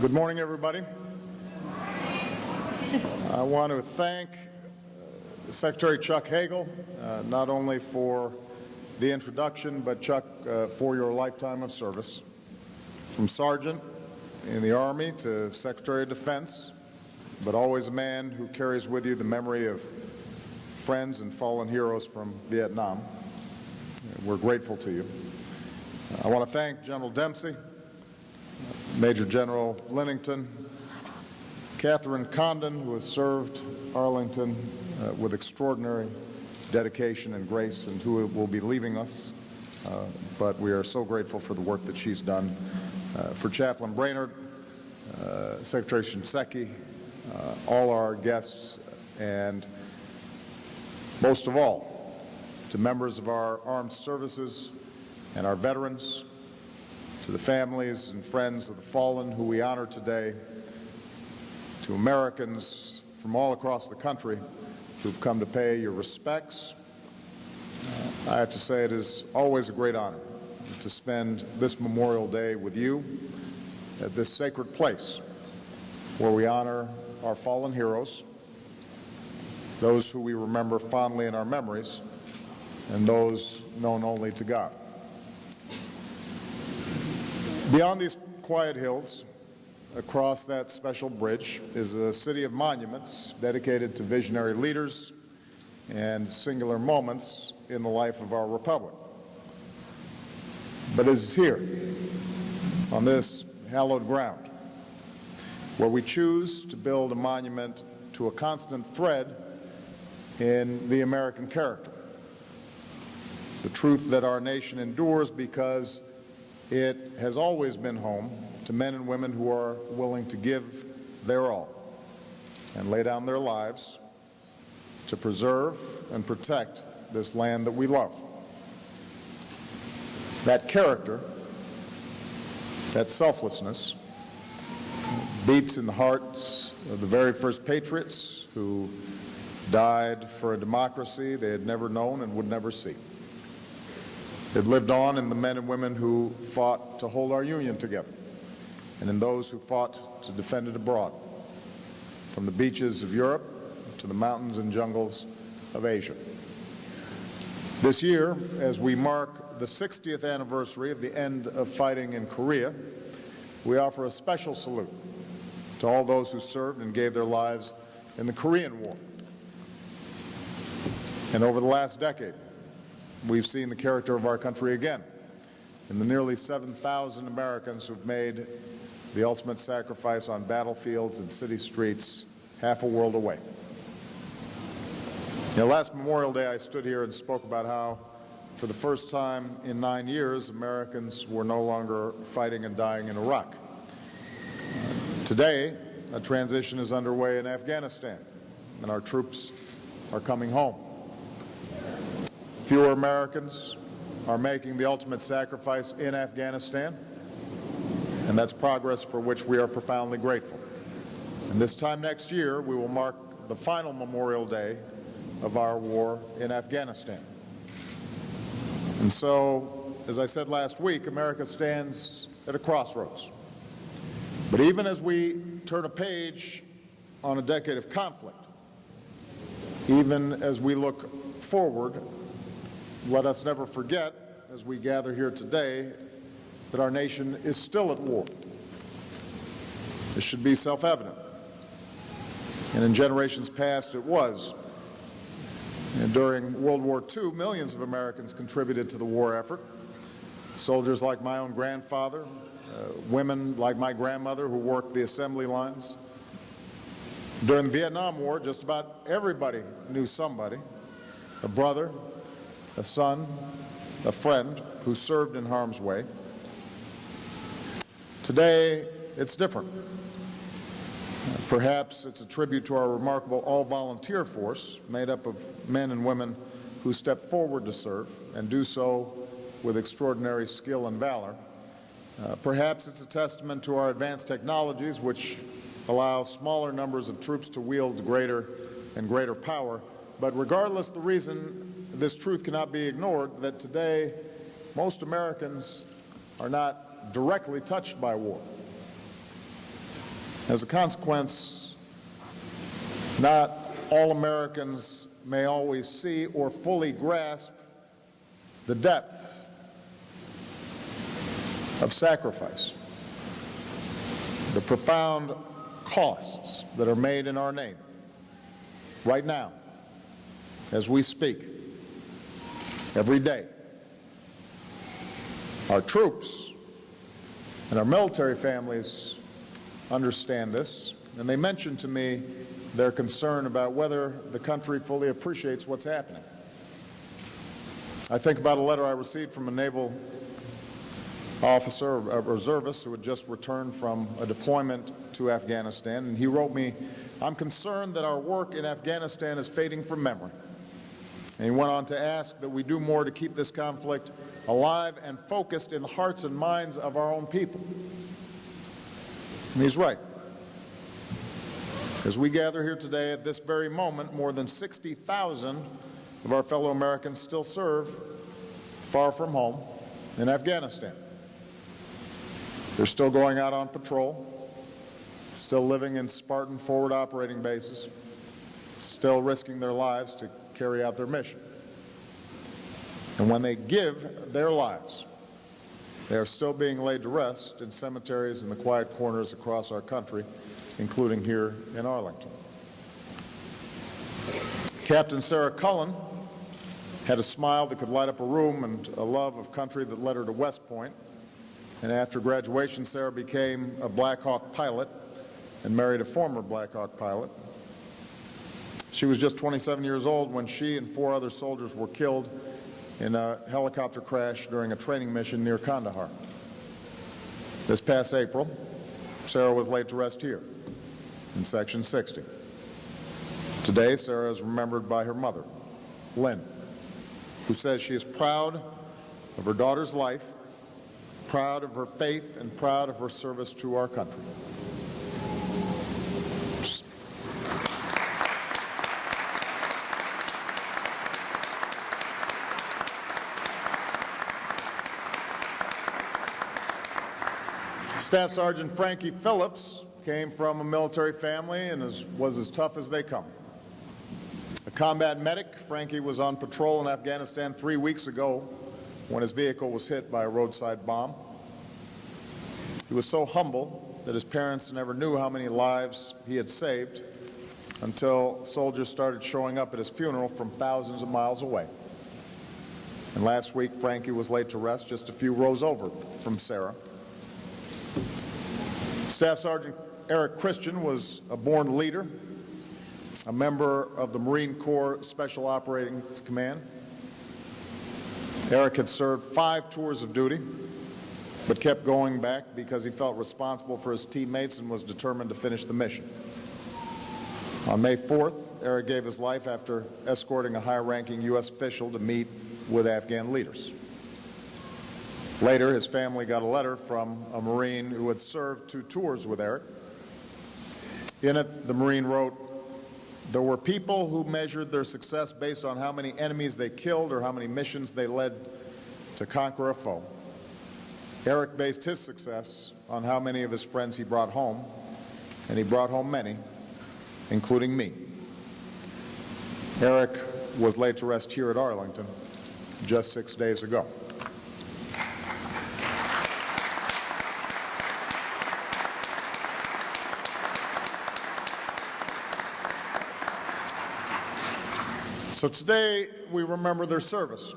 Good morning, everybody. I want to thank Secretary Chuck Hagel, not only for the introduction, but Chuck, for your lifetime of service. From Sergeant in the Army to Secretary of Defense, but always a man who carries with you the memory of friends and fallen heroes from Vietnam. We're grateful to you. I want to thank General Dempsey, Major General Linnington, Catherine Condon, who has served Arlington with extraordinary dedication and grace, and who will be leaving us. But we are so grateful for the work that she's done. For Chaplain Brainerd, Secretary Shinseki, all our guests, and most of all, to members of our armed services and our veterans, to the families and friends of the fallen who we honor today, to Americans from all across the country who've come to pay your respects. I have to say it is always a great honor to spend this Memorial Day with you at this sacred place where we honor our fallen heroes, those who we remember fondly in our memories, and those known only to God. Beyond these quiet hills, across that special bridge, is a city of monuments dedicated to visionary leaders and singular moments in the life of our republic. But it is here, on this hallowed ground, where we choose to build a monument to a constant thread in the American character. The truth that our nation endures because it has always been home to men and women who are willing to give their all and lay down their lives to preserve and protect this land that we love. That character, that selflessness, beats in the hearts of the very first patriots who died for a democracy they had never known and would never see. They've lived on in the men and women who fought to hold our Union together, and in those who fought to defend it abroad, from the beaches of Europe to the mountains and jungles of Asia. This year, as we mark the 60th anniversary of the end of fighting in Korea, we offer a special salute to all those who served and gave their lives in the Korean War. And over the last decade, we've seen the character of our country again in the nearly 7,000 Americans who've made the ultimate sacrifice on battlefields and city streets half a world away. Last Memorial Day I stood here and spoke about how, for the first time in 9 years, Americans were no longer fighting and dying in Iraq. Today, a transition is underway in Afghanistan, and our troops are coming home. Fewer Americans are making the ultimate sacrifice in Afghanistan, and that's progress for which we are profoundly grateful. And this time next year, we will mark the final Memorial Day of our war in Afghanistan. And so, as I said last week, America stands at a crossroads. But even as we turn a page on a decade of conflict, even as we look forward, let us never forget, as we gather here today, that our nation is still at war. This should be self-evident. And in generations past, it was. And during World War II, millions of Americans contributed to the war effort. Soldiers like my own grandfather, women like my grandmother who worked the assembly lines. During the Vietnam War, just about everybody knew somebody, a brother, a son, a friend who served in harm's way. Today, it's different. Perhaps it's a tribute to our remarkable all-volunteer force made up of men and women who step forward to serve and do so with extraordinary skill and valor. Perhaps it's a testament to our advanced technologies, which allow smaller numbers of troops to wield greater and greater power. But regardless of the reason, this truth cannot be ignored, that today most Americans are not directly touched by war. As a consequence, not all Americans may always see or fully grasp the depth of sacrifice, the profound costs that are made in our name right now, as we speak, every day. Our troops and our military families understand this, and they mentioned to me their concern about whether the country fully appreciates what's happening. I think about a letter I received from a naval officer, a reservist, who had just returned from a deployment to Afghanistan, and he wrote me, "I'm concerned that our work in Afghanistan is fading from memory." And he went on to ask that we do more to keep this conflict alive and focused in the hearts and minds of our own people. And he's right. As we gather here today, at this very moment, more than 60,000 of our fellow Americans still serve far from home in Afghanistan. They're still going out on patrol, still living in Spartan forward operating bases, still risking their lives to carry out their mission. And when they give their lives, they are still being laid to rest in cemeteries in the quiet corners across our country, including here in Arlington. Captain Sarah Cullen had a smile that could light up a room and a love of country that led her to West Point. And after graduation, Sarah became a Black Hawk pilot and married a former Black Hawk pilot. She was just 27 years old when she and 4 other soldiers were killed in a helicopter crash during a training mission near Kandahar. This past April, Sarah was laid to rest here in Section 60. Today, Sarah is remembered by her mother, Lynn, who says she is proud of her daughter's life, proud of her faith, and proud of her service to our country. Staff Sergeant Frankie Phillips came from a military family and was as tough as they come. A combat medic, Frankie was on patrol in Afghanistan 3 weeks ago when his vehicle was hit by a roadside bomb. He was so humble that his parents never knew how many lives he had saved until soldiers started showing up at his funeral from thousands of miles away. And last week, Frankie was laid to rest just a few rows over from Sarah. Staff Sergeant Eric Christian was a born leader, a member of the Marine Corps Special Operations Command. Eric had served 5 tours of duty, but kept going back because he felt responsible for his teammates and was determined to finish the mission. On May 4th, Eric gave his life after escorting a high-ranking U.S. official to meet with Afghan leaders. Later, his family got a letter from a Marine who had served 2 tours with Eric. In it, the Marine wrote, "There were people who measured their success based on how many enemies they killed or how many missions they led to conquer a foe. Eric based his success on how many of his friends he brought home, and he brought home many, including me." Eric was laid to rest here at Arlington just 6 days ago. So today, we remember their service.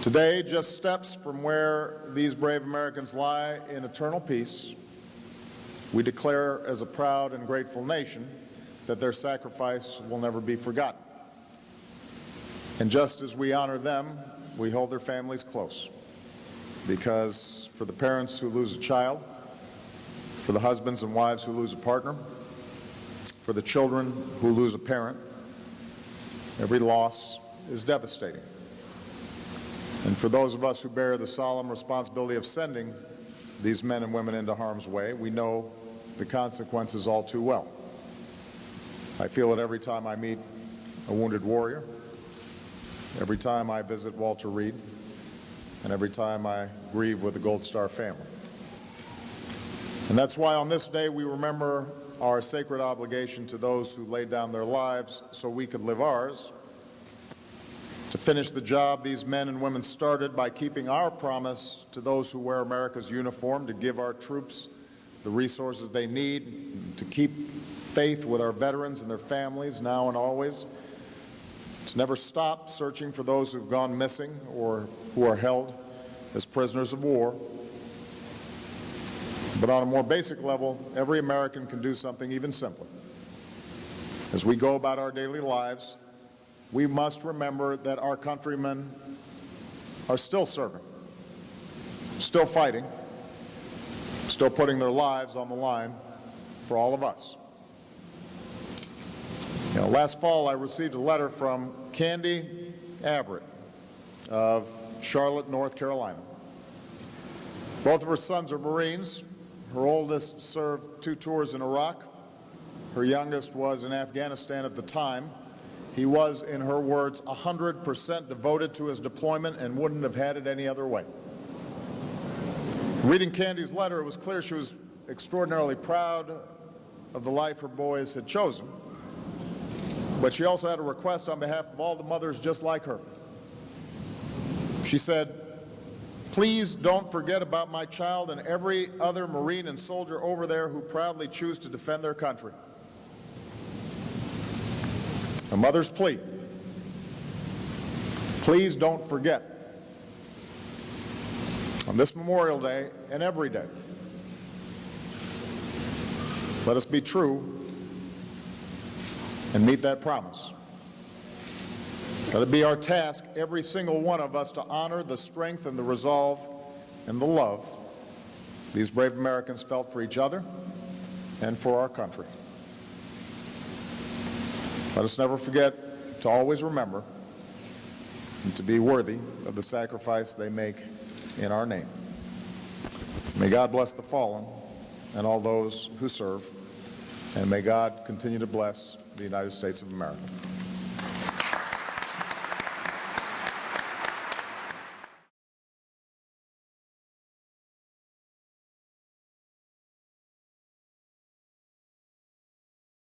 Today, just steps from where these brave Americans lie in eternal peace, we declare as a proud and grateful nation that their sacrifice will never be forgotten. And just as we honor them, we hold their families close. Because for the parents who lose a child, for the husbands and wives who lose a partner, for the children who lose a parent, every loss is devastating. And for those of us who bear the solemn responsibility of sending these men and women into harm's way, we know the consequences all too well. I feel it every time I meet a wounded warrior, every time I visit Walter Reed, and every time I grieve with the Gold Star family. And that's why on this day we remember our sacred obligation to those who laid down their lives so we could live ours, to finish the job these men and women started by keeping our promise to those who wear America's uniform to give our troops the resources they need, to keep faith with our veterans and their families now and always, to never stop searching for those who've gone missing or who are held as prisoners of war. But on a more basic level, every American can do something even simpler. As we go about our daily lives, we must remember that our countrymen are still serving, still fighting, still putting their lives on the line for all of us. Last fall I received a letter from Candy Everett of Charlotte, North Carolina. Both of her sons are Marines. Her oldest served 2 tours in Iraq. Her youngest was in Afghanistan at the time. He was, in her words, 100% devoted to his deployment and wouldn't have had it any other way. Reading Candy's letter, it was clear she was extraordinarily proud of the life her boys had chosen. But she also had a request on behalf of all the mothers just like her. She said, "Please don't forget about my child and every other Marine and soldier over there who proudly choose to defend their country." A mother's plea. Please don't forget. On this Memorial Day and every day, let us be true and meet that promise. Let it be our task, every single one of us, to honor the strength and the resolve and the love these brave Americans felt for each other and for our country. Let us never forget to always remember and to be worthy of the sacrifice they make in our name. May God bless the fallen and all those who serve, and may God continue to bless the United States of America.